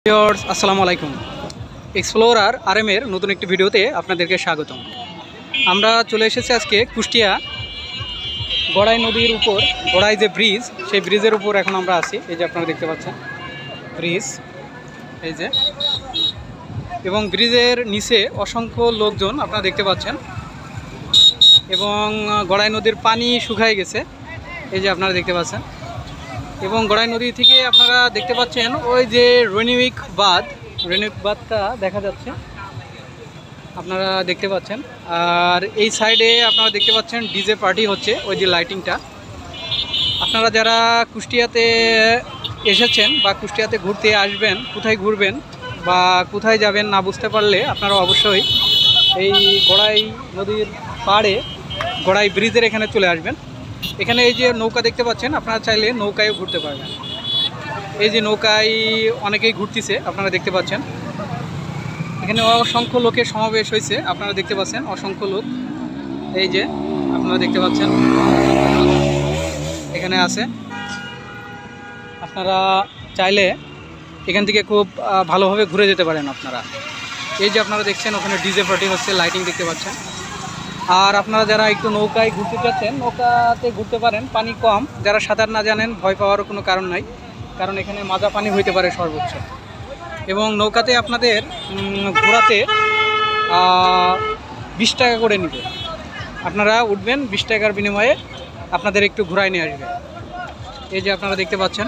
Viewers আসসালামু আলাইকুম। Explorer RM এর নতুন একটি ভিডিওতে আপনাদেরকে স্বাগতম। আমরা চলে এসেছি আজকে কুষ্টিয়া গড়াই নদীর উপর, গড়াই যে ব্রিজ, সেই ব্রিজের উপর এখন আমরা আছি। এই যে আপনারা দেখতে পাচ্ছেন ব্রিজ, এই যে, এবং ব্রিজের নিচে অসংখ্য লোকজন আপনারা দেখতে পাচ্ছেন এবং গড়াই নদীর পানি শুকায় গেছে, এই যে আপনারা দেখতে পাচ্ছেন। এবং গড়াই নদী থেকে আপনারা দেখতে পাচ্ছেন ওই যে রেনিউইক বাঁধটা দেখা যাচ্ছে, আপনারা দেখতে পাচ্ছেন। আর এই সাইডে আপনারা দেখতে পাচ্ছেন ডিজে পার্টি হচ্ছে, ওই যে লাইটিংটা। আপনারা যারা কুষ্টিয়াতে এসেছেন বা কুষ্টিয়াতে ঘুরতে আসবেন, কোথায় ঘুরবেন বা কোথায় যাবেন না বুঝতে পারলে আপনারা অবশ্যই এই গড়াই নদীর পাড়ে গড়াই ব্রিজের এখানে চলে আসবেন। এখানে এই যে নৌকা দেখতে পাচ্ছেন, আপনারা চাইলে নৌকায়ও ঘুরতে পারবেন। এই যে নৌকায় অনেকেই ঘুরতেছে, আপনারা দেখতে পাচ্ছেন। এখানে অসংখ্য লোকের সমাবেশ হয়েছে, আপনারা দেখতে পাচ্ছেন অসংখ্য লোক। এই যে আপনারা দেখতে পাচ্ছেন এখানে আছে। আপনারা চাইলে এখান থেকে খুব ভালোভাবে ঘুরে যেতে পারেন আপনারা। এই যে আপনারা দেখছেন ওখানে ডিজে পার্টি হচ্ছে, লাইটিং দেখতে পাচ্ছেন। আর আপনারা যারা একটু নৌকায় ঘুরতে চাচ্ছেন, নৌকাতে ঘুরতে পারেন, পানি কম। যারা সাঁতার না জানেন, ভয় পাওয়ারও কোনো কারণ নাই, কারণ এখানে মাজা পানি হইতে পারে সর্বোচ্চ। এবং নৌকাতে আপনাদের ঘোরাতে 20 টাকা করে নিবে। আপনারা উঠবেন, 20 টাকার বিনিময়ে আপনাদের একটু ঘোরায় নিয়ে আসবে। এই যে আপনারা দেখতে পাচ্ছেন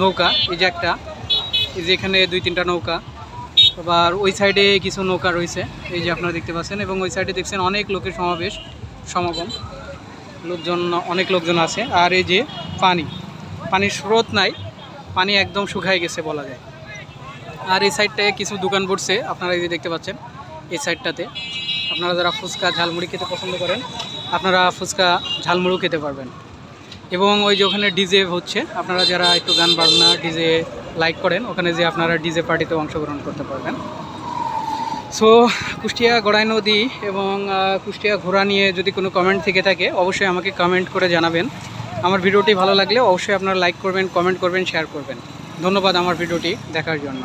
নৌকা, এই যে একটা, এই যে এখানে 2-3টা নৌকা। আবার ওই সাইডে কিছু নৌকা রয়েছে, এই যে আপনারা দেখতে পাচ্ছেন। এবং ওই সাইডে দেখছেন অনেক লোকের সমাগম, অনেক লোকজন আছে। আর এই যে পানির স্রোত নাই, পানি একদম শুকায় গেছে বলা যায়। আর এই সাইডটায় কিছু দোকান বসছে, আপনারা এই যে দেখতে পাচ্ছেন। এই সাইডটাতে আপনারা যারা ফুচকা ঝালমুড়ি খেতে পছন্দ করেন, আপনারা ফুচকা ঝালমুড়িও খেতে পারবেন। এবং ওই যে ওখানে ডিজে হচ্ছে, আপনারা যারা একটু গান বাজনা ডিজে লাইক করেন, ওখানে যে আপনারা ডিজে পার্টিতে অংশগ্রহণ করতে পারবেন। সো কুষ্টিয়া গড়াই নদী এবং কুষ্টিয়া ঘোরা নিয়ে যদি কোনো কমেন্ট থেকে থাকে, অবশ্যই আমাকে কমেন্ট করে জানাবেন। আমার ভিডিওটি ভালো লাগলে অবশ্যই আপনারা লাইক করবেন, কমেন্ট করবেন, শেয়ার করবেন। ধন্যবাদ আমার ভিডিওটি দেখার জন্য।